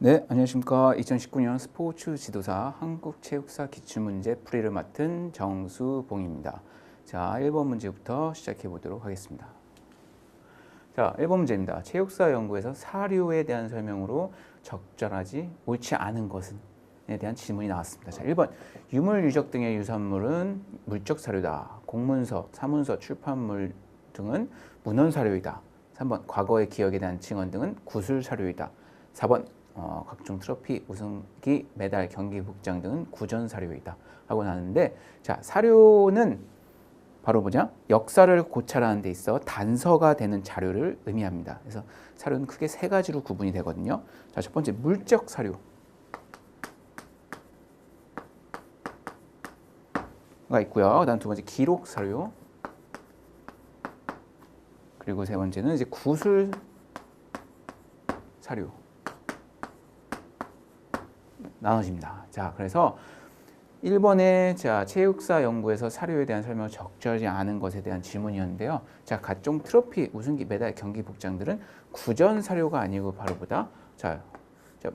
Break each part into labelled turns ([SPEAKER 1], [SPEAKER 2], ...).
[SPEAKER 1] 네, 안녕하십니까. 2019년 스포츠 지도사 한국체육사 기출문제 풀이를 맡은 정수봉입니다. 자, 1번 문제부터 시작해 보도록 하겠습니다. 자, 1번 문제입니다. 체육사 연구에서 사료에 대한 설명으로 적절하지 옳지 않은 것은? 에 대한 질문이 나왔습니다. 자, 1번 유물, 유적 등의 유산물은 물적 사료다. 공문서, 사문서, 출판물 등은 문헌 사료이다. 3번 과거의 기억에 대한 증언 등은 구술 사료이다. 4번 각종 트로피, 우승기, 메달, 경기 복장 등은 구전 사료이다 하고 나왔는데, 자, 사료는 바로 뭐냐? 역사를 고찰하는 데 있어 단서가 되는 자료를 의미합니다. 그래서 사료는 크게 세 가지로 구분이 되거든요. 자, 첫 번째 물적 사료가 있고요. 그다음 두 번째 기록 사료, 그리고 세 번째는 이제 구술 사료 나눠집니다. 자, 그래서 1번에 자, 체육사 연구에서 사료에 대한 설명을 적절하지 않은 것에 대한 질문이었는데요. 자, 각종 트로피, 우승기, 메달, 경기 복장들은 구전 사료가 아니고 바로 보다 자,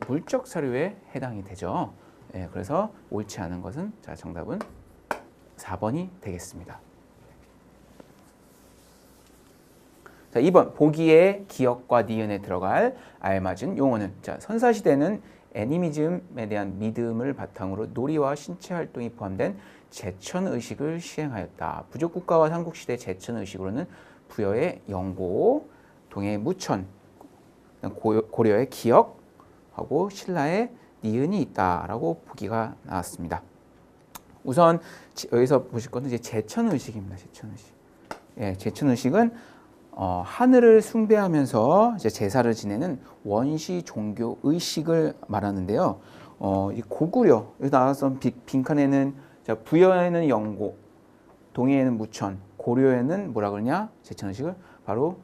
[SPEAKER 1] 물적 사료에 해당이 되죠. 예, 그래서 옳지 않은 것은 자, 정답은 4번이 되겠습니다. 자, 2번 보기에 기억과 니은에 들어갈 알맞은 용어는? 자, 선사시대는 애니미즘에 대한 믿음을 바탕으로 놀이와 신체 활동이 포함된 제천의식을 시행하였다. 부족국가와 삼국시대 제천의식으로는 부여의 영고, 동해의 무천, 고려의 기억하고 신라의 니은이 있다라고 보기가 나왔습니다. 우선 여기서 보실 것은 이제 제천의식입니다. 제천의식. 예, 제천의식은 하늘을 숭배하면서 이제 제사를 지내는 원시 종교 의식을 말하는데요. 이 고구려, 여기 나왔던 빈칸에는 자, 부여에는 영고, 동해에는 무천, 고려에는 뭐라 그러냐? 제천의식을 바로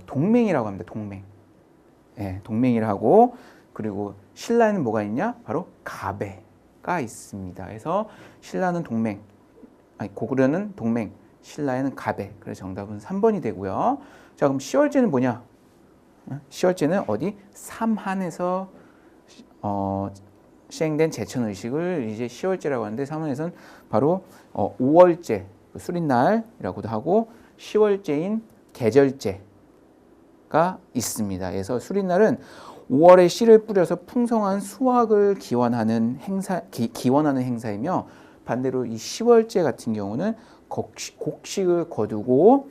[SPEAKER 1] 동맹이라고 합니다. 동맹. 예, 동맹이라고. 그리고 신라에는 뭐가 있냐? 바로 가배가 있습니다. 그래서 신라는 동맹, 아니 고구려는 동맹, 신라에는 가배. 그래서 정답은 3번이 되고요. 자, 그럼 시월제는 뭐냐? 시월제는 어디? 삼한에서 시행된 제천의식을 이제 시월제라고 하는데, 삼한에서는 바로 5월제, 수린날이라고도 하고 10월제인 계절제가 있습니다. 그래서 수린날은 5월에 씨를 뿌려서 풍성한 수확을 기원하는 행사이며, 반대로 이 10월제 같은 경우는 곡식을 거두고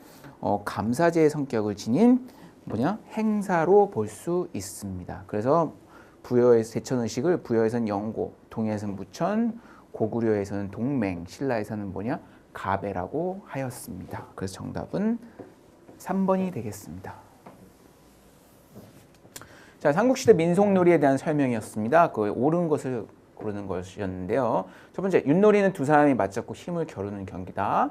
[SPEAKER 1] 감사제의 성격을 지닌 뭐냐? 행사로 볼 수 있습니다. 그래서 부여에서 제천의식을 부여에서는 영고, 동해에서는 무천, 고구려에서는 동맹, 신라에서는 뭐냐? 가배라고 하였습니다. 그래서 정답은 3번이 되겠습니다. 자, 삼국시대 민속놀이에 대한 설명이었습니다. 그 옳은 것을 고르는 것이었는데요. 첫 번째, 윷놀이는 두 사람이 맞잡고 힘을 겨루는 경기다.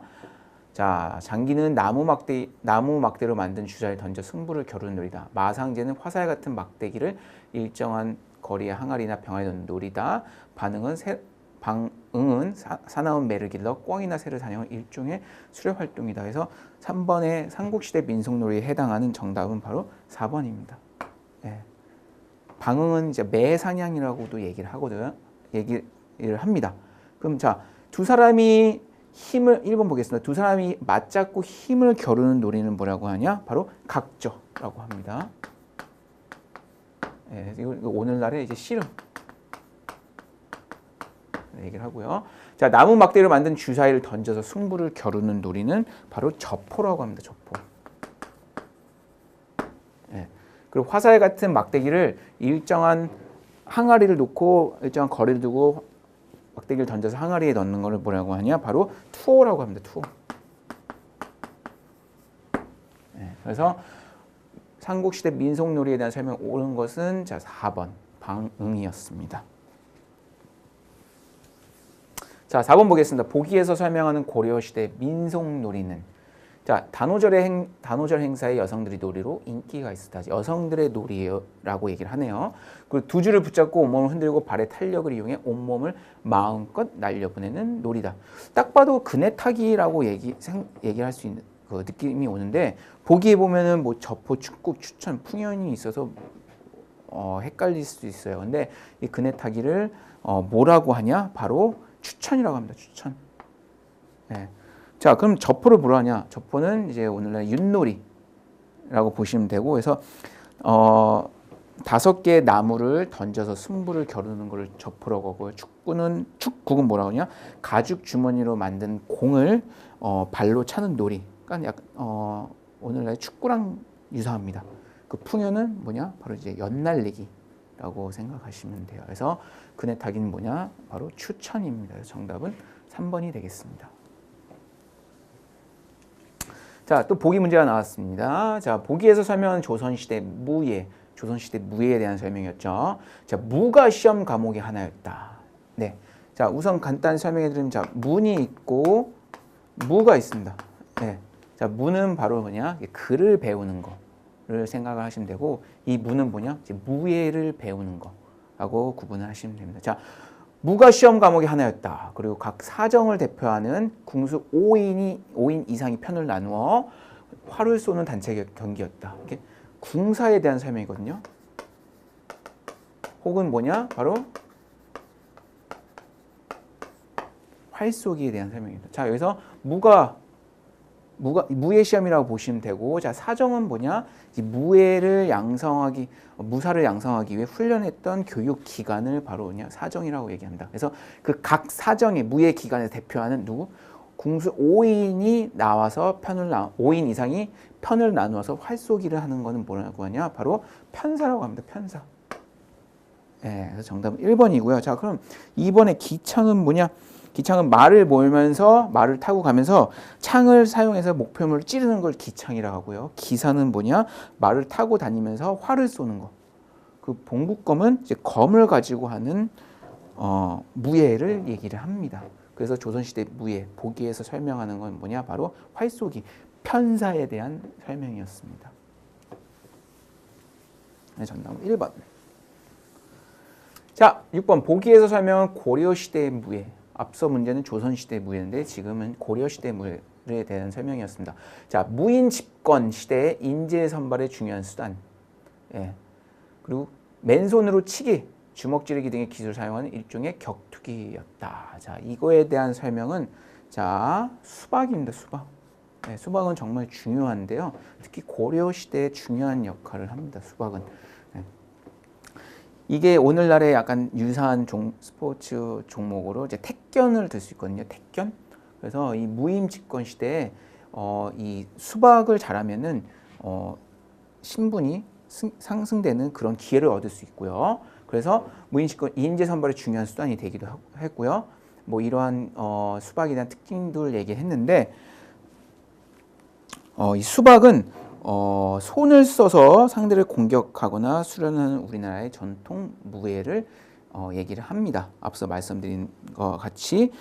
[SPEAKER 1] 자, 장기는 나무 막대로 만든 주자를 던져 승부를 겨루는 놀이다. 마상제는 화살 같은 막대기를 일정한 거리의 항아리나 병아리에 넣는 놀이다. 방응은 사나운 매를 길러 꿩이나 새를 사냥하는 일종의 수렵 활동이다. 그래서 3번의 삼국시대 민속놀이에 해당하는 정답은 바로 4번입니다. 예. 방응은 이제 매 사냥이라고도 얘기를 합니다. 그럼 자, 두 사람이 힘을 1번 보겠습니다. 두 사람이 맞잡고 힘을 겨루는 놀이는 뭐라고 하냐? 바로 각저라고 합니다. 예, 이거 오늘날의 이제 씨름 얘기를 하고요. 자, 나무 막대로 만든 주사위를 던져서 승부를 겨루는 놀이는 바로 저포라고 합니다. 저포. 예. 그리고 화살 같은 막대기를 일정한 항아리를 놓고 일정한 거리를 두고 막대기를 던져서 항아리에 넣는 것을 뭐라고 하냐? 바로 투호라고 합니다. 투호. 네, 그래서 삼국시대 민속놀이에 대한 설명 옳은 것은 자, 4번 방응이었습니다. 자, 4번 보겠습니다. 보기에서 설명하는 고려시대 민속놀이는? 자, 단오절 행사에 여성들이 놀이로 인기가 있었다. 여성들의 놀이라고 얘기를 하네요. 그리고 두 줄을 붙잡고 온몸을 흔들고 발의 탄력을 이용해 온몸을 마음껏 날려보내는 놀이다. 딱 봐도 그네 타기라고 얘기할 수 있는 그 느낌이 오는데, 보기에 보면은 뭐 저포, 축구, 추천, 풍연이 있어서 헷갈릴 수도 있어요. 근데 이 그네 타기를 뭐라고 하냐? 바로 추천이라고 합니다. 추천. 예. 자, 그럼 저포를 뭐로 하냐? 저포는 이제 오늘날 윷놀이라고 보시면 되고, 그래서 5개의 나무를 던져서 승부를 겨루는 걸 저포라고 하고요. 축구는 뭐라고 하냐? 가죽 주머니로 만든 공을 발로 차는 놀이. 그러니까 약간 오늘날 축구랑 유사합니다. 그 풍요는 뭐냐? 바로 이제 연날리기라고 생각하시면 돼요. 그래서 그네 타기는 뭐냐? 바로 추천입니다. 그래서 정답은 3번이 되겠습니다. 자, 또 보기 문제가 나왔습니다. 자, 보기에서 설명한 조선시대 무예. 조선시대 무예에 대한 설명이었죠. 자, 무가 시험 과목의 하나였다. 네. 자, 우선 간단히 설명해 드리면, 자, 문이 있고 무가 있습니다. 네. 자, 무는 바로 뭐냐? 글을 배우는 거를 생각을 하시면 되고, 이 무는 뭐냐? 이제 무예를 배우는 거라고 구분을 하시면 됩니다. 자, 무가 시험 과목의 하나였다. 그리고 각 사정을 대표하는 궁수 5인 이상이 편을 나누어 활을 쏘는 단체 경기였다. 이게 궁사에 대한 설명이거든요. 혹은 뭐냐? 바로 활쏘기에 대한 설명입니다. 자, 여기서 무예 시험이라고 보시면 되고, 자, 사정은 뭐냐? 무사를 양성하기 위해 훈련했던 교육 기관을 바로 뭐냐? 사정이라고 얘기합니다. 그래서 그 각 사정의 무예 기관을 대표하는 누구? 궁수 5인이 나와서 5인 이상이 편을 나누어서 활쏘기를 하는 거는 뭐라고 하냐? 바로 편사라고 합니다. 편사. 네, 그래서 정답은 1번이고요. 자, 그럼 2번의 기창은 뭐냐? 기창은 말을 몰면서 말을 타고 가면서 창을 사용해서 목표물을 찌르는 걸 기창이라고 하고요. 기사는 뭐냐? 말을 타고 다니면서 활을 쏘는 거. 그 봉국검은 이제 검을 가지고 하는 무예를 얘기를 합니다. 그래서 조선시대 무예, 보기에서 설명하는 건 뭐냐? 바로 활쏘기, 편사에 대한 설명이었습니다. 네, 정답은 1번. 자, 6번 보기에서 설명한 고려시대의 무예. 앞서 문제는 조선시대 무예인데 지금은 고려시대 무예에 대한 설명이었습니다. 자, 무인 집권 시대의 인재 선발의 중요한 수단. 예. 그리고 맨손으로 치기, 주먹 찌르기 등의 기술을 사용하는 일종의 격투기였다. 자, 이거에 대한 설명은 자, 수박입니다. 수박. 네, 수박은 정말 중요한데요. 특히 고려시대에 중요한 역할을 합니다. 수박은. 네. 이게 오늘날의 약간 유사한 스포츠 종목으로 이제 택견을 들 수 있거든요. 택견. 그래서 이 무임 집권 시대에 이 수박을 잘하면은 신분이 상승되는 그런 기회를 얻을 수 있고요. 그래서 무임 집권 인재 선발의 중요한 수단이 되기도 했고요. 뭐 이러한 수박에 대한 특징들을 얘기했는데 이 수박은 손을 써서 상대를 공격하거나 수련하는 우리나라의 전통 무예를 얘기를 합니다. 앞서 말씀드린 것 같이.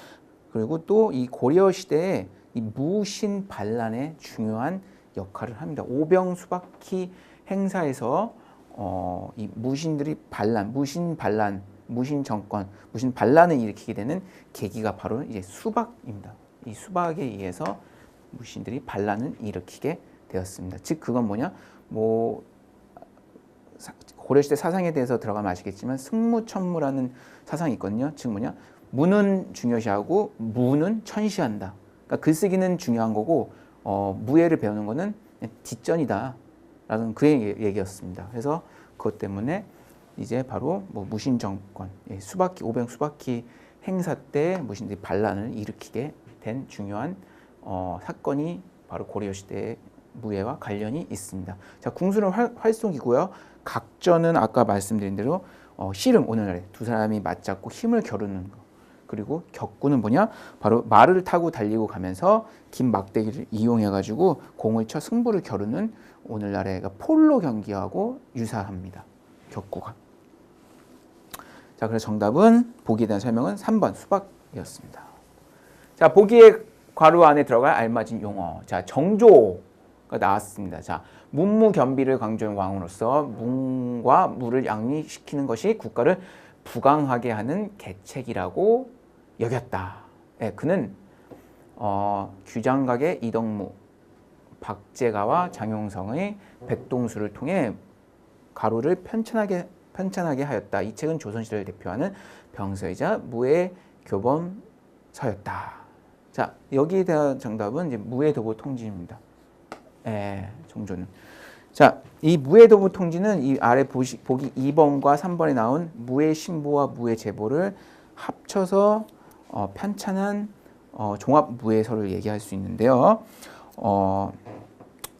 [SPEAKER 1] 그리고 또 이 고려 시대에 이 무신 반란의 중요한 역할을 합니다. 오병 수박희 행사에서 이 무신들이 무신 정권, 무신 반란을 일으키게 되는 계기가 바로 이제 수박입니다. 이 수박에 의해서 무신들이 반란을 일으키게 되었습니다. 즉 그건 뭐냐? 뭐 고려시대 사상에 대해서 들어가면 아시겠지만 승무천무라는 사상이 있거든요. 즉 뭐냐? 무는 중요시하고 무는 천시한다. 그러니까 글쓰기는 중요한 거고 무예를 배우는 거는 뒷전이다라는 그 얘기였습니다. 그래서 그것 때문에 이제 바로 뭐 무신 정권, 오병 수박희 행사 때 무신들이 반란을 일으키게 된 중요한 사건이 바로 고려시대의 무예와 관련이 있습니다. 자, 궁수는 활쏘기고요. 각전은 아까 말씀드린 대로 씨름, 오늘날에 두 사람이 맞잡고 힘을 겨루는 거. 그리고 격구는 뭐냐? 바로 말을 타고 달리고 가면서 긴 막대기를 이용해가지고 공을 쳐 승부를 겨루는 오늘날의 폴로 경기하고 유사합니다. 격구가. 자, 그래서 정답은 보기에 대한 설명은 3번 수박이었습니다. 자, 보기의 괄호 안에 들어갈 알맞은 용어. 자, 정조가 나왔습니다. 자, 문무겸비를 강조한 왕으로서 문과 무를 양리시키는 것이 국가를 부강하게 하는 계책이라고 여겼다. 예, 그는 규장각의 이덕무, 박제가와 장용성의 백동수를 통해 가루를 편찬하게 편찬하게 하였다. 이 책은 조선시대를 대표하는 병서이자 무예 교범서였다. 자, 여기에 대한 정답은 이제 무예도보 통지입니다. 정조는. 자, 이 무예도보 통지는 이 아래 보기 2번과 3번에 나온 무예신보와 무예제보를 합쳐서 편찬한 종합 무예서를 얘기할 수 있는데요.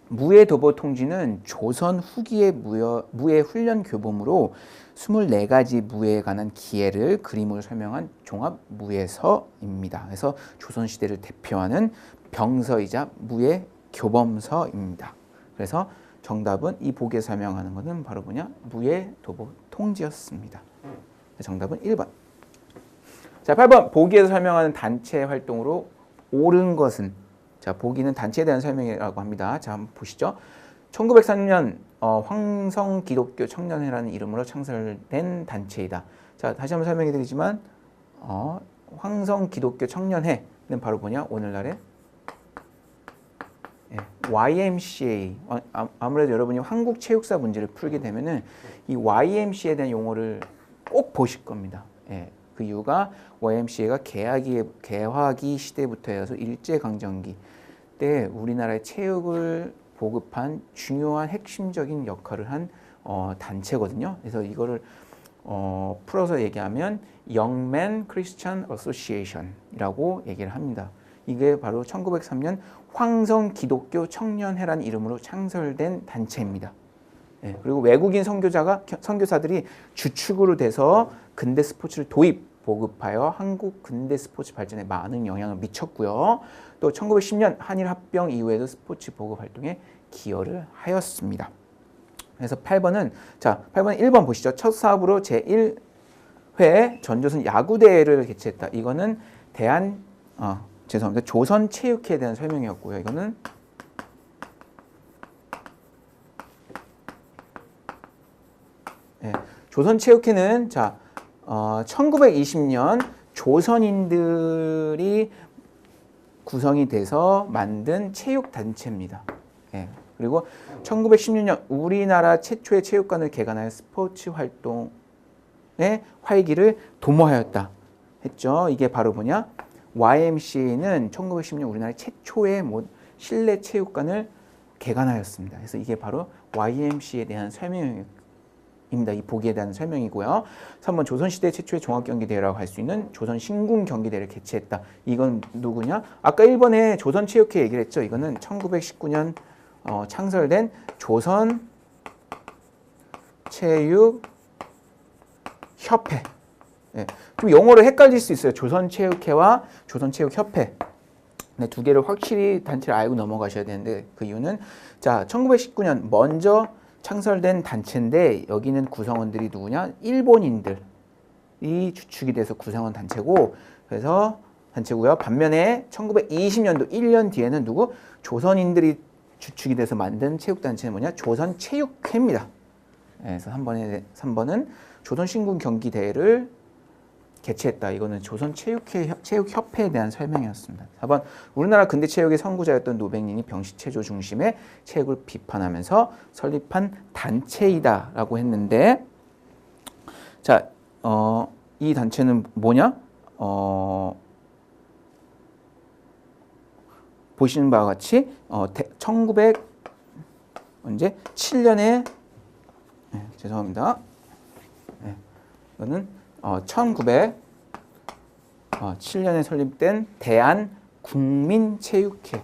[SPEAKER 1] 무예도보 통지는 조선 후기의 무예 훈련 교범으로 24가지 무예에 관한 기해를 그림으로 설명한 종합 무예서입니다. 그래서 조선시대를 대표하는 병서이자 무예 교범서입니다. 그래서 정답은 이 보기에 설명하는 것은 바로 뭐냐? 무예도보 통지였습니다. 정답은 1번. 자, 8번. 보기에서 설명하는 단체 활동으로 옳은 것은? 자, 보기는 단체에 대한 설명이라고 합니다. 자, 한번 보시죠. 1903년 황성 기독교 청년회라는 이름으로 창설된 단체이다. 자, 다시 한번 설명해 드리지만 황성 기독교 청년회는 바로 뭐냐? 오늘날의 YMCA. 아무래도 여러분이 한국 체육사 문제를 풀게 되면은 이 YMCA에 대한 용어를 꼭 보실 겁니다. 그 이유가 YMCA가 개화기 시대부터 해서 일제강점기 때 우리나라의 체육을 보급한 중요한 핵심적인 역할을 한 단체거든요. 그래서 이거를 풀어서 얘기하면 Young Christian Association이라고 얘기를 합니다. 이게 바로 1903년 황성 기독교 청년회라는 이름으로 창설된 단체입니다. 그리고 외국인 선교사들이 주축으로 돼서 근대 스포츠를 보급하여 한국 근대 스포츠 발전에 많은 영향을 미쳤고요. 또 1910년 한일 합병 이후에도 스포츠 보급 활동에 기여를 하였습니다. 그래서 8번은 1번 보시죠. 첫 사업으로 제1회 전조선 야구대회를 개최했다. 이거는 조선체육회에 대한 설명이었고요. 이거는 조선체육회는 1920년 조선인들이 구성이 돼서 만든 체육단체입니다. 그리고 1916년 우리나라 최초의 체육관을 개관하여 스포츠 활동의 활기를 도모하였다 했죠. 이게 바로 뭐냐? YMCA는 1910년 우리나라 최초의 실내 체육관을 개관하였습니다. 그래서 이게 바로 YMCA에 대한 설명입니다. 이 보기에 대한 설명이고요. 3번 조선시대 최초의 종합경기대회라고 할 수 있는 조선신궁경기대회를 개최했다. 이건 누구냐? 아까 1번에 조선체육회 얘기를 했죠. 이거는 1919년 창설된 조선체육협회. 좀 용어를 헷갈릴 수 있어요. 조선체육회와 조선체육협회. 두 개를 확실히 단체를 알고 넘어가셔야 되는데 그 이유는 1919년 먼저 창설된 단체인데 여기는 구성원들이 누구냐? 일본인들이 주축이 돼서 구성원 단체고 그래서 단체고요. 반면에 1920년도 1년 뒤에는 누구? 조선인들이 주축이 돼서 만든 체육단체는 뭐냐? 조선체육회입니다. 그래서 3번은 조선신궁경기대회를 개최했다. 이거는 조선체육협회에 대한 설명이었습니다. 4번 우리나라 근대체육의 선구자였던 노백린이 병시체조 중심의 체육을 비판하면서 설립한 단체이다 라고 했는데 이 단체는 뭐냐? 보시는 바와 같이 1907년에 죄송합니다. 이거는 1907년에 설립된 대한국민체육회.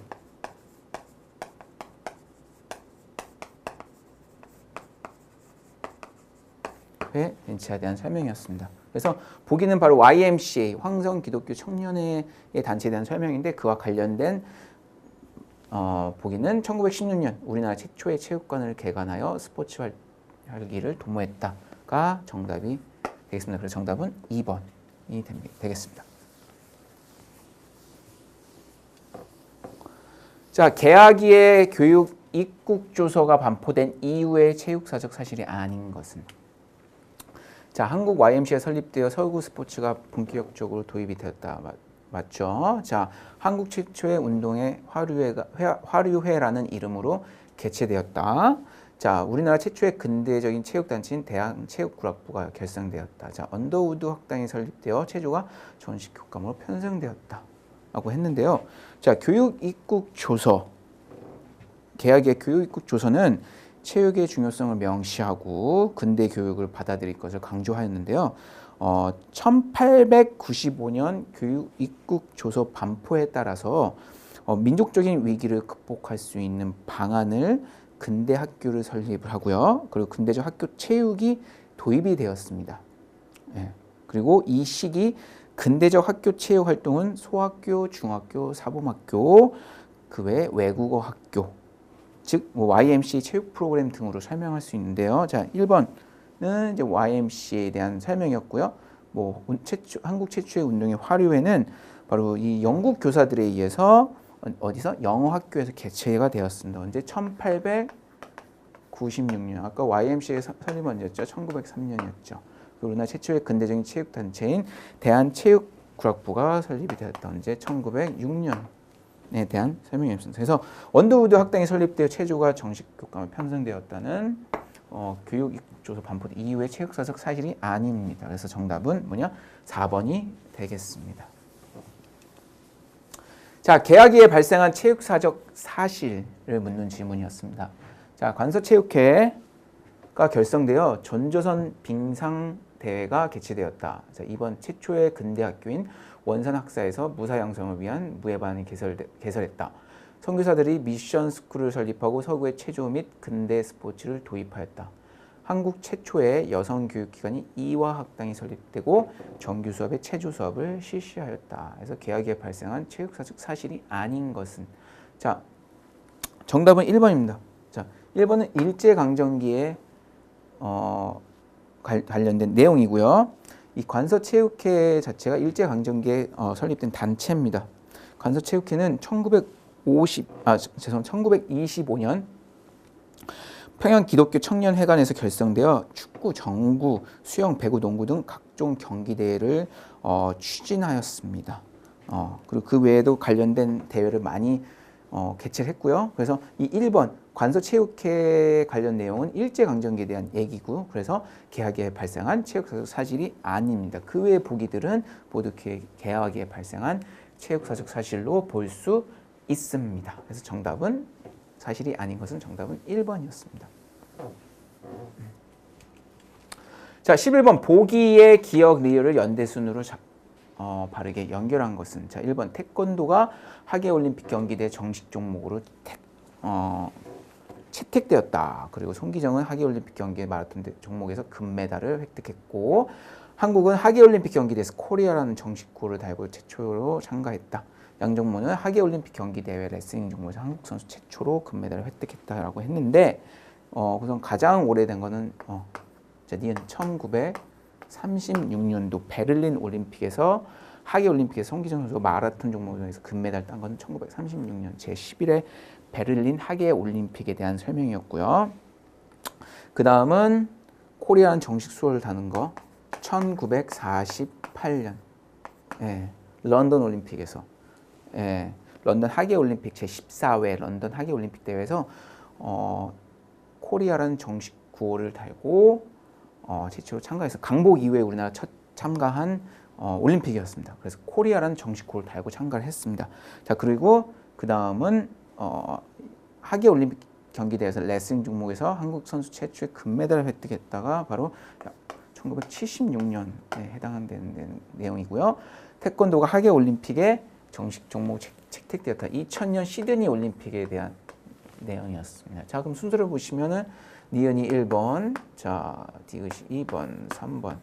[SPEAKER 1] 벤치에 대한 설명이었습니다. 그래서 보기는 바로 YMCA, 황성 기독교 청년회의 단체에 대한 설명인데 그와 관련된 보기는 1916년 우리나라 최초의 체육관을 개관하여 스포츠 활기를 도모했다가 정답이 되겠습니다. 그래서 정답은 2번이 되겠습니다. 개하기의 교육 입국조서가 반포된 이후의 체육사적 사실이 아닌 것은 한국 YMCA 설립되어 서구 스포츠가 본격적으로 도입이 되었다. 맞죠? 한국 최초의 운동회 화류회라는 이름으로 개최되었다. 자, 우리나라 최초의 근대적인 체육단체인 대한체육구락부가 결성되었다. 자, 언더우드 학당이 설립되어 체조가 전식 교과목으로 편성되었다. 라고 했는데요. 자, 교육입국조서. 개학의 교육입국조서는 체육의 중요성을 명시하고 근대 교육을 받아들일 것을 강조하였는데요. 1895년 교육입국조서 반포에 따라서 민족적인 위기를 극복할 수 있는 방안을 근대 학교를 설립을 하고요. 그리고 근대적 학교 체육이 도입이 되었습니다. 예. 그리고 이 시기 근대적 학교 체육 활동은 소학교, 중학교, 사범학교, 그 외 외국어 학교, 즉 YMCA 체육 프로그램 등으로 설명할 수 있는데요. 자, 1번은 이제 YMCA에 대한 설명이었고요. 한국 최초의 운동의 화류회는 바로 이 영국 교사들에 의해서 어디서 영어 학교에서 개최가 되었습니다. 언제 1896년. 아까 YMCA 설립 언제였죠? 1903년이었죠. 우리나라 최초의 근대적인 체육 단체인 대한체육구락부가 설립이 되었다. 언제? 1906년에 대한 설명이었습니다. 그래서 언더우드 학당이 설립되어 체조가 정식 교과목으로 편성되었다는 교육입국조서 반포 이후의 체육사적 사실이 아닙니다. 그래서 정답은 뭐냐? 4번이 되겠습니다. 자, 개학기에 발생한 체육사적 사실을 묻는 질문이었습니다. 자, 관서체육회가 결성되어 전조선 빙상대회가 개최되었다. 자, 2번 최초의 근대학교인 원산학사에서 무사양성을 위한 무예반을 개설했다. 선교사들이 미션 스쿨을 설립하고 서구의 체조 및 근대 스포츠를 도입하였다. 한국 최초의 여성교육기관이 이화학당이 설립되고 정규 수업의 체조 수업을 실시하였다. 그래서 개학기에 발생한 체육사적 사실이 아닌 것은, 자, 정답은 1번입니다. 자, 1번은 일제강점기에 관련된 내용이고요. 이 관서체육회 자체가 일제강점기에 설립된 단체입니다. 관서체육회는 1925년 평양 기독교 청년회관에서 결성되어 축구, 정구, 수영, 배구, 농구 등 각종 경기 대회를 추진하였습니다. 그리고 그 외에도 관련된 대회를 많이 개최를 했고요. 그래서 이 1번 관서체육회 관련 내용은 일제강점기에 대한 얘기고, 그래서 개학기에 발생한 체육사적 사실이 아닙니다. 그 외의 보기들은 모두 개학기에 발생한 체육사적 사실로 볼 수 있습니다. 그래서 정답은 사실이 아닌 것은 정답은 1번이었습니다. 자, 11번 보기의 기억 리을을 연대순으로 바르게 연결한 것은, 자, 1번 태권도가 하계올림픽 경기대 정식 종목으로 채택되었다. 그리고 손기정은 하계올림픽 경기 마라톤 종목에서 금메달을 획득했고, 한국은 하계올림픽 경기대에서 코리아라는 정식 구호를 달고 최초로 참가했다. 양정모는 하계올림픽 경기대회 레슬링 종목에서 한국 선수 최초로 금메달을 획득했다라고 했는데, 우선 가장 오래된 거는 니은 1936년도 베를린 올림픽에서 하계올림픽에서 손기정 선수가 마라톤 종목에서 금메달 딴 건 1936년 제11회 베를린 하계올림픽에 대한 설명이었고요. 그 다음은 코리아는 정식 수호를 다는 거 1948년 런던 올림픽에서 런던 하계올림픽 제14회 런던 하계올림픽 대회에서 코리아라는 정식 구호를 달고 최초로 참가해서 강복 이후에 우리나라 첫 참가한 올림픽이었습니다. 그래서 코리아라는 정식 구호를 달고 참가를 했습니다. 자, 그리고 그 다음은 하계올림픽 경기대회에서 레슬링 종목에서 한국 선수 최초의 금메달을 획득했다가 바로 1976년에 해당하는 내용이고요. 태권도가 하계올림픽에 정식 종목 채택되었다. 2000년 시드니 올림픽에 대한 내용이었습니다. 자, 그럼 순서를 보시면은 니은이 1번, 자, 디귿이 2번, 3번,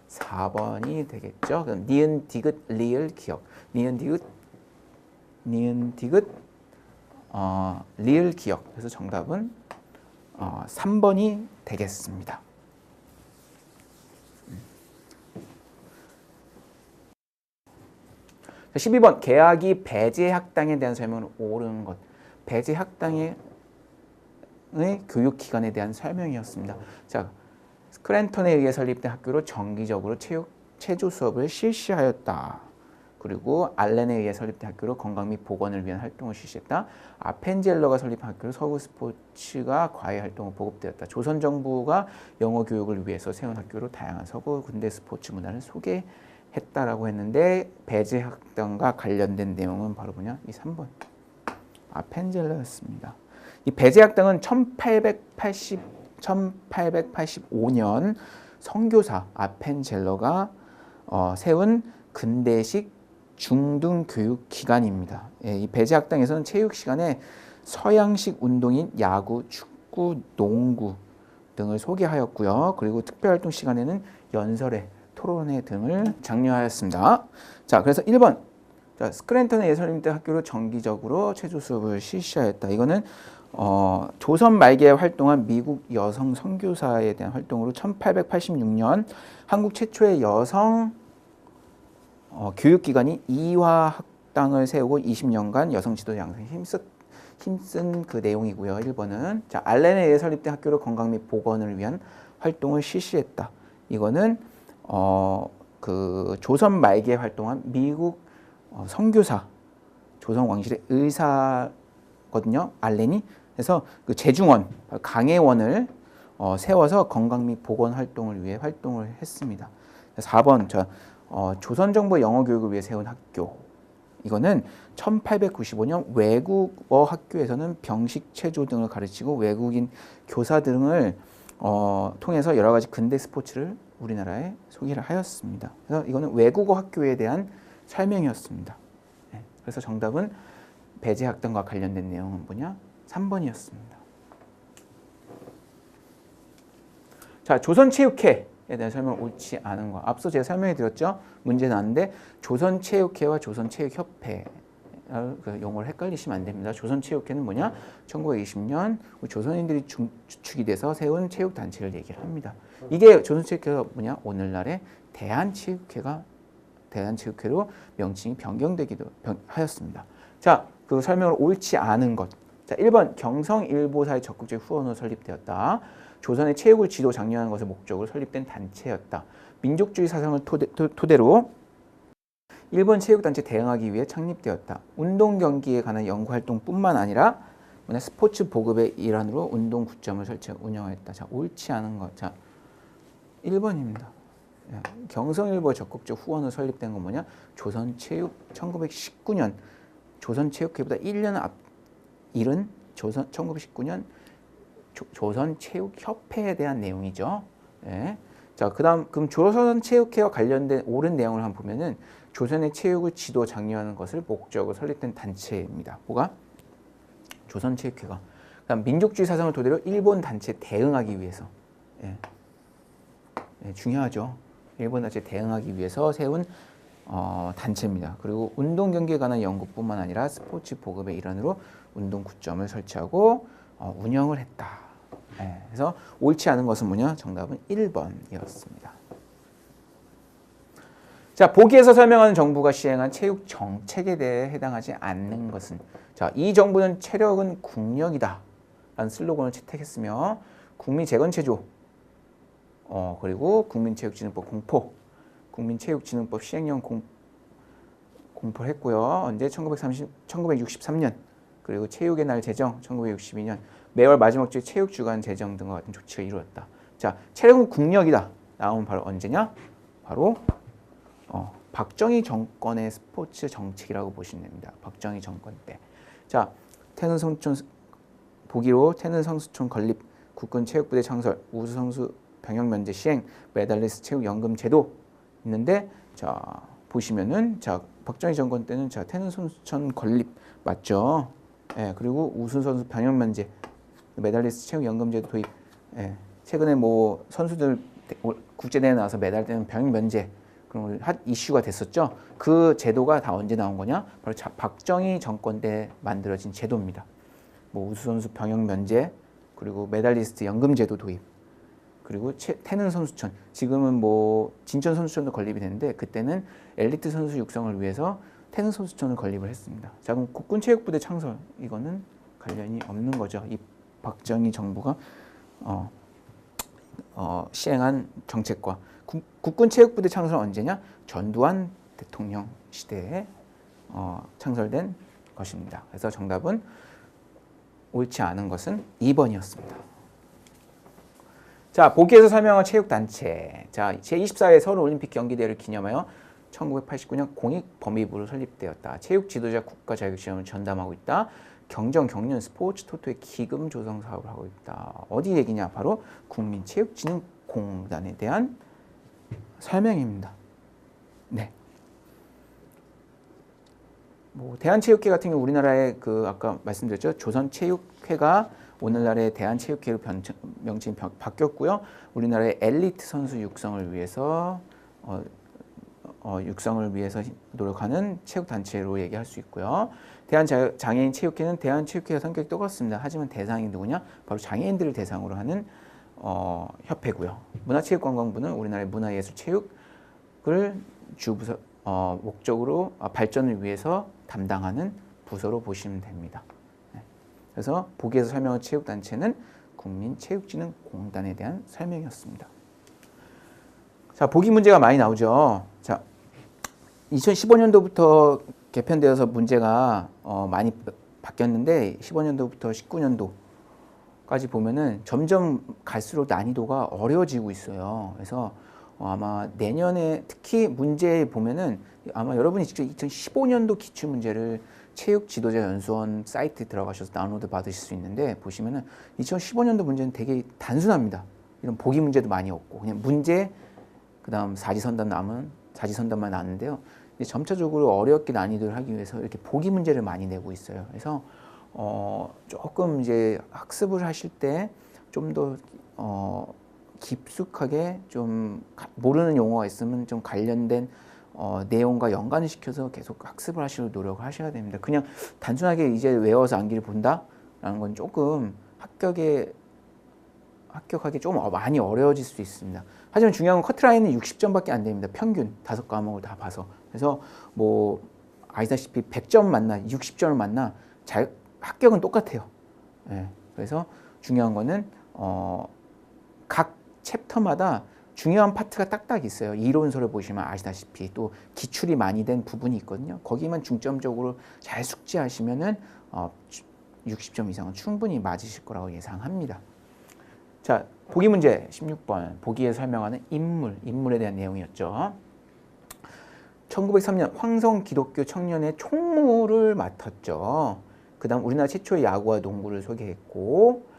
[SPEAKER 1] 4번이 되겠죠. 그럼 니은, 디귿, 리을, 기억. 니은, 디귿, 리을, 기억. 그래서 정답은 3번이 되겠습니다. 자, 12번 개학이 배제학당에 대한 설명을 옳은 것. 배제학당의 교육기관에 대한 설명이었습니다. 자, 스크랜턴에 의해 설립된 학교로 정기적으로 체조 수업을 실시하였다. 그리고 알렌에 의해 설립된 학교로 건강 및 보건을 위한 활동을 실시했다. 아펜젤러가 설립한 학교로 서구 스포츠가 과외 활동을 보급되었다. 조선 정부가 영어 교육을 위해서 세운 학교로 다양한 서구 근대 스포츠 문화를 소개했다라고 했는데 배제 학당과 관련된 내용은 바로 뭐냐? 이 3번 아펜젤러였습니다. 이 배제 학당은 1885년 선교사 아펜젤러가 세운 근대식 중등 교육 기관입니다. 예, 이 배제 학당에서는 체육 시간에 서양식 운동인 야구, 축구, 농구 등을 소개하였고요. 그리고 특별 활동 시간에는 연설회, 토론회 등을 장려하였습니다. 자, 그래서 1번. 자, 스크랜턴의 예설림대 학교로 정기적으로 체조 수업을 실시하였다. 이거는 조선 말기에 활동한 미국 여성 선교사에 대한 활동으로 1886년 한국 최초의 여성 교육기관이 이화학당을 세우고 20년간 여성 지도 양성에 힘쓴 그 내용이고요. 1번은 자, 알렌에 의해 설립된 학교로 건강 및 보건을 위한 활동을 실시했다. 이거는 그 조선 말기에 활동한 미국 선교사, 조선 왕실의 의사거든요. 알렌이. 그래서 그 제중원, 강혜원을 세워서 건강 및 보건 활동을 위해 활동을 했습니다. 4번 조선 정부 영어 교육을 위해 세운 학교. 이거는 1895년 외국어 학교에서는 병식 체조 등을 가르치고 외국인 교사 등을 통해서 여러 가지 근대 스포츠를 우리나라에 소개를 하였습니다. 그래서 이거는 외국어 학교에 대한 설명이었습니다. 네, 그래서 정답은 배제 학당과 관련된 내용은 뭐냐? 3번이었습니다. 자, 조선체육회. 에 대한 설명 옳지 않은 거. 앞서 제가 설명해 드렸죠. 문제 나왔는데 조선체육회와 조선체육협회 그 용어를 헷갈리시면 안 됩니다. 조선체육회는 뭐냐? 1920년 조선인들이 주축이 돼서 세운 체육단체를 얘기를 합니다. 이게 조선체육회가 뭐냐? 오늘날의 대한체육회로 명칭이 변경되기도 하였습니다. 자, 그 설명을 옳지 않은 것. 자, 1번 경성일보사의 적극적 후원으로 설립되었다. 조선의 체육을 지도 장려하는 것을 목적으로 설립된 단체였다. 민족주의 사상을 토대로 일본 체육단체 대응하기 위해 창립되었다. 운동 경기에 관한 연구활동뿐만 아니라 스포츠 보급의 일환으로 운동 구점을 설치하고 운영했다. 자, 옳지 않은 것. 자, 1번입니다. 경성일보 적극적 후원으로 설립된 건 뭐냐? 조선체육 1919년 조선체육회보다 1년 앞 일은 1919년 조선체육협회에 대한 내용이죠. 네. 자, 그럼 조선체육회와 관련된 옳은 내용을 한번 보면은 조선의 체육을 지도 장려하는 것을 목적으로 설립된 단체입니다. 뭐가? 조선체육회가. 그다음 민족주의 사상을 토대로 일본 단체에 대응하기 위해서. 예. 예, 중요하죠. 일본 단체에 대응하기 위해서 세운 단체입니다. 그리고 운동 경기에 관한 연구뿐만 아니라 스포츠 보급의 일환으로 운동 구점을 설치하고 운영을 했다. 네, 그래서 옳지 않은 것은 뭐냐? 정답은 1번이었습니다. 자, 보기에서 설명하는 정부가 시행한 체육 정책에 대해 해당하지 않는 것은 자, 이 정부는 체력은 국력이다 라는 슬로건을 채택했으며 국민재건체조 그리고 국민체육진흥법 공포 국민체육진흥법 시행령 공포를 했고요. 언제? 1963년 그리고 체육의 날 제정 1962년 매월 마지막 주에 체육주간 제정 등과 같은 조치가 이루어졌다. 자, 체력은 국력이다. 나오면 바로 언제냐? 바로 박정희 정권의 스포츠 정책이라고 보시면 됩니다. 박정희 정권 때. 자, 태릉 선수촌 보기로 태릉 선수촌 건립, 국군 체육부대 창설, 우수 선수 병역 면제 시행, 메달리스트 체육 연금 제도 있는데 자, 보시면은 자, 박정희 정권 때는 자, 태릉 선수촌 건립 맞죠? 예, 그리고 우수 선수 병역 면제, 메달리스트 체육 연금 제도 도입. 예, 최근에 뭐 선수들 국제대회 나와서 메달 따는 병역 면제 그런 핫 이슈가 됐었죠. 그 제도가 다 언제 나온 거냐? 바로 박정희 정권 때 만들어진 제도입니다. 뭐 우수 선수 병역 면제, 그리고 메달리스트 연금 제도 도입, 그리고 태릉 선수촌. 지금은 뭐 진천 선수촌도 건립이 됐는데 그때는 엘리트 선수 육성을 위해서 태릉 선수촌을 건립을 했습니다. 자, 그럼 국군 체육부대 창설 이거는 관련이 없는 거죠. 이 박정희 정부가 시행한 정책과 국군 체육부대 창설은 언제냐? 전두환 대통령 시대에 창설된 것입니다. 그래서 정답은 옳지 않은 것은 2번이었습니다. 자, 보기에서 설명한 체육단체. 자, 제24회 서울올림픽 경기대회를 기념하여 1989년 공익범위부로 설립되었다. 체육 지도자 국가 자격시험을 전담하고 있다. 경정, 경륜, 스포츠 토토의 기금 조성 사업을 하고 있다. 어디 얘기냐? 바로 국민체육진흥공단에 대한 설명입니다. 네. 뭐 대한체육회 같은 경우 우리나라의 아까 말씀드렸죠. 조선체육회가 오늘날의 대한체육회로 명칭이 바뀌었고요. 우리나라의 엘리트 선수 육성을 위해서 노력하는 체육단체로 얘기할 수 있고요. 대한장애인 체육회는 대한체육회와 성격이 똑같습니다. 하지만 대상이 누구냐? 바로 장애인들을 대상으로 하는 협회고요. 문화체육관광부는 우리나라의 문화예술체육을 주부서 목적으로 발전을 위해서 담당하는 부서로 보시면 됩니다. 그래서 보기에서 설명한 체육단체는 국민체육진흥공단에 대한 설명이었습니다. 자, 보기 문제가 많이 나오죠. 자, 2015년도부터 개편되어서 문제가 많이 바뀌었는데 15년도부터 19년도까지 보면은 점점 갈수록 난이도가 어려워지고 있어요. 그래서 아마 내년에 특히 문제 보면은 아마 여러분이 직접 2015년도 기출문제를 체육지도자연수원 사이트에 들어가셔서 다운로드 받으실 수 있는데 보시면은 2015년도 문제는 되게 단순합니다. 이런 보기 문제도 많이 없고 그냥 문제 그다음 사지선답만 나왔는데요. 점차적으로 어렵게 난이도를 하기 위해서 이렇게 보기 문제를 많이 내고 있어요. 그래서 조금 이제 학습을 하실 때 좀 더 깊숙하게 좀 모르는 용어가 있으면 좀 관련된 내용과 연관을 시켜서 계속 학습을 하시려고 노력을 하셔야 됩니다. 그냥 단순하게 이제 외워서 암기를 본다라는 건 조금 합격하기 좀 많이 어려워질 수 있습니다. 하지만 중요한 건 커트라인은 60점밖에 안 됩니다. 평균 5과목을 다 봐서. 그래서 뭐 아시다시피 100점 맞나 60점을 맞나 합격은 똑같아요. 네. 그래서 중요한 거는 각 챕터마다 중요한 파트가 딱딱 있어요. 이론서를 보시면 아시다시피 또 기출이 많이 된 부분이 있거든요. 거기만 중점적으로 잘 숙지하시면은 60점 이상은 충분히 맞으실 거라고 예상합니다. 자, 보기 문제 16번. 보기에 설명하는 인물에 대한 내용이었죠. 1903년 황성 기독교 청년의 총무를 맡았죠. 그 다음 우리나라 최초의 야구와 농구를 소개했고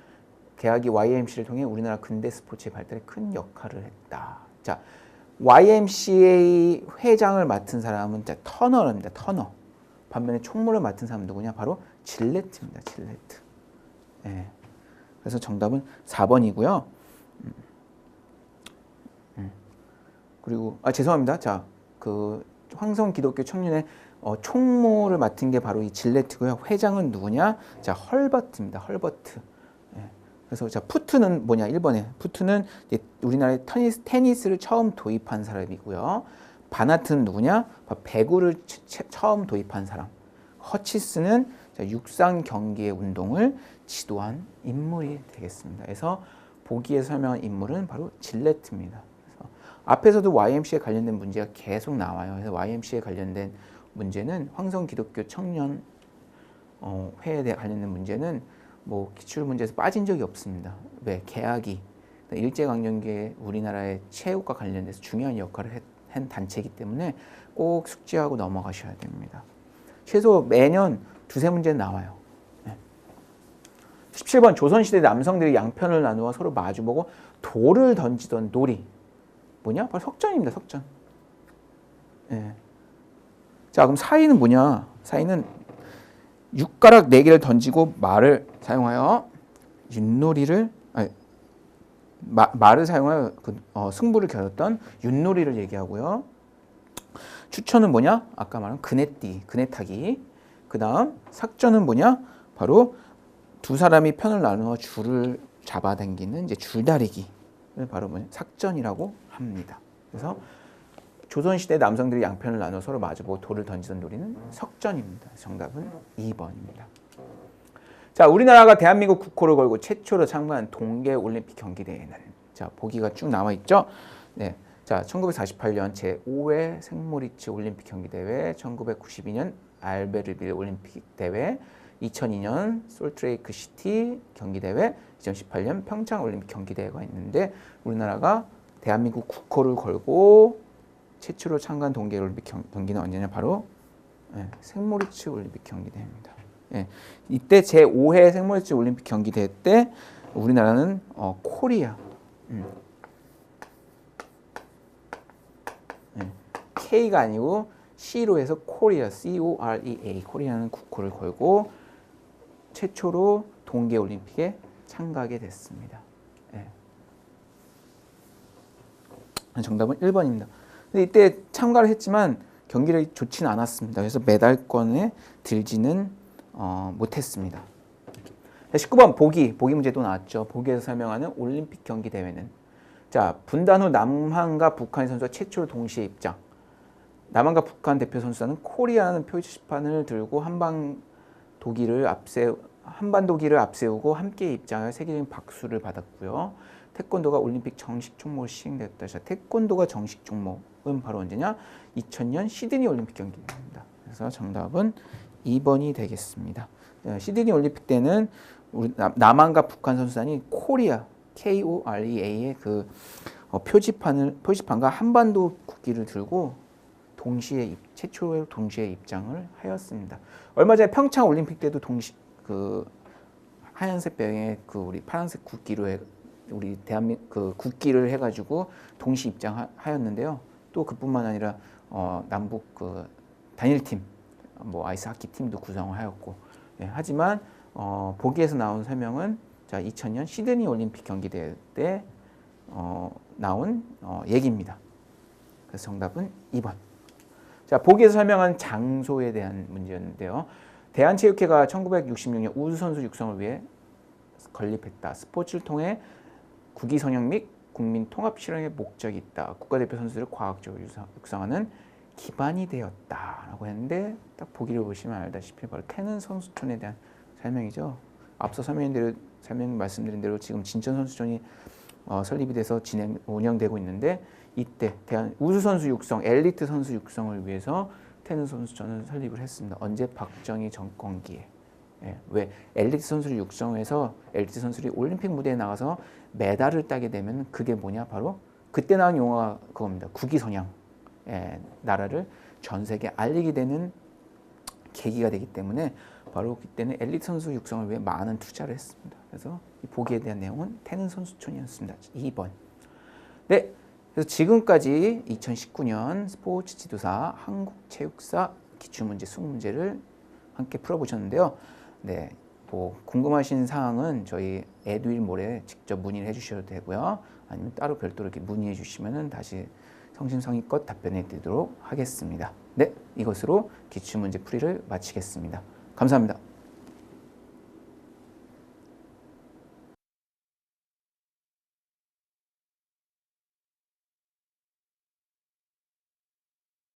[SPEAKER 1] 개학이 YMC를 통해 우리나라 근대 스포츠의 발달에 큰 역할을 했다. 자, YMCA 회장을 맡은 사람은 터너입니다. 터너. 반면에 총무를 맡은 사람은 누구냐? 바로 질레트입니다. 질레트. 네. 그래서 정답은 4번이고요. 그리고 죄송합니다. 자, 황성 기독교 청년의 총무를 맡은 게 바로 이 질레트고요. 회장은 누구냐? 자, 헐버트입니다. 헐버트. 그래서 자, 푸트는 뭐냐? 1번에 푸트는 우리나라의 테니스를 처음 도입한 사람이고요. 바나트는 누구냐? 배구를 처음 도입한 사람. 허치스는 육상 경기의 운동을 지도한 인물이 되겠습니다. 그래서 보기에 설명한 인물은 바로 질레트입니다. 그래서 앞에서도 YMCA 관련된 문제가 계속 나와요. 그래서 YMCA 관련된 문제는 황성 기독교 청년 회에 대해 관련된 문제는 뭐 기출 문제에서 빠진 적이 없습니다. 왜? 개학이 일제강점기에 우리나라의 체육과 관련돼서 중요한 역할을 한 단체이기 때문에 꼭 숙지하고 넘어가셔야 됩니다. 최소 매년 두세 문제는 나와요. 17번 조선시대 남성들이 양편을 나누어 서로 마주보고 돌을 던지던 놀이 뭐냐? 바로 석전입니다. 석전. 네. 자, 그럼 사이는 뭐냐? 사이는 육가락 4개를 던지고 말을 사용하여 윷놀이를 말을 사용하여 승부를 겨뤘던 윷놀이를 얘기하고요. 추천은 뭐냐? 아까 말한 그네타기. 그 다음 삭전은 뭐냐? 바로 두 사람이 편을 나누어 줄을 잡아당기는 이제 줄다리기를 바로 뭐냐? 삭전이라고 합니다. 그래서 조선시대 남성들이 양편을 나눠 서로 마주보고 돌을 던지던 놀이는 석전입니다. 정답은 2번입니다. 자, 우리나라가 대한민국 국호를 걸고 최초로 창간한 동계올림픽 경기대회는 자, 보기가 쭉 나와 있죠. 네, 자, 1948년 제5회 생모리츠 올림픽 경기대회, 1992년 알베르빌 올림픽 대회, 2002년 솔트레이크 시티 경기대회, 2018년 평창 올림픽 경기대회가 있는데 우리나라가 대한민국 국호를 걸고 최초로 참가한 동계 올림픽 경기는 언제냐? 바로 생모리츠 올림픽 경기대회입니다. 이때 제5회 생모리츠 올림픽 경기대회 때 우리나라는 코리아 K가 아니고 C로 해서 코리아, C-O-R-E-A, 코리아는 국호를 걸고 최초로 동계올림픽에 참가하게 됐습니다. 정답은 1번입니다. 근데 이때 참가를 했지만 경기력이 좋지는 않았습니다. 그래서 메달권에 들지는 못했습니다. 19번 보기 문제도 나왔죠. 보기에서 설명하는 올림픽 경기 대회는 자, 분단 후 남한과 북한의 선수가 최초로 동시에 입장. 남한과 북한 대표 선수단은 코리아라는 표지판을 들고 한반도기를 앞세우고 함께 입장하여 세계적인 박수를 받았고요. 태권도가 올림픽 정식 종목으로 시행되었다. 자, 태권도가 정식 종목은 바로 언제냐? 2000년 시드니 올림픽 경기입니다. 그래서 정답은 2번이 되겠습니다. 시드니 올림픽 때는 우리 남한과 북한 선수단이 코리아 KOREA의 그 표지판과 한반도 국기를 들고 최초로 동시에 입장을 하였습니다. 얼마 전에 평창 올림픽 때도 그 하얀색 병에 그 우리 파란색 국기로 우리 대한민국 국기를 해가지고 동시 입장하였는데요. 또 그뿐만 아니라 남북 그 단일팀, 뭐 아이스하키 팀도 구성을 하였고. 하지만 보기에서 나온 설명은 자 2000년 시드니 올림픽 경기대회 때 나온 얘기입니다. 그래서 정답은 2번. 자, 보기에서 설명한 장소에 대한 문제였는데요. 대한체육회가 1966년 우수선수 육성을 위해 건립했다. 스포츠를 통해 국위 선양 및 국민 통합 실현의 목적이 있다. 국가대표 선수들을 과학적으로 육성하는 기반이 되었다라고 했는데 딱 보기를 보시면 알다시피 바로 태릉 선수촌에 대한 설명이죠. 앞서 말씀드린 대로 지금 진천 선수촌이 설립이 돼서 운영되고 있는데 이때 대한 우수 선수 육성, 엘리트 선수 육성을 위해서 태릉 선수촌을 설립을 했습니다. 언제? 박정희 정권기에. 왜? 엘리트 선수를 육성해서 엘리트 선수들이 올림픽 무대에 나가서 메달을 따게 되면 그게 뭐냐? 바로 그때 나온 용어가 그겁니다. 국위선양. 나라를 전 세계에 알리게 되는 계기가 되기 때문에 바로 그때는 엘리트 선수 육성을 위해 많은 투자를 했습니다. 그래서 이 보기에 대한 내용은 태릉 선수촌이었습니다. 2번. 네, 그래서 지금까지 2019년 스포츠 지도사 한국체육사 기출문제 20문제를 함께 풀어보셨는데요. 네, 뭐 궁금하신 사항은 저희 에듀윌 몰에 직접 문의를 해주셔도 되고요. 아니면 따로 별도로 이렇게 문의해 주시면은 다시 성심성의껏 답변해 드리도록 하겠습니다. 네, 이것으로 기출문제 풀이를 마치겠습니다. 감사합니다.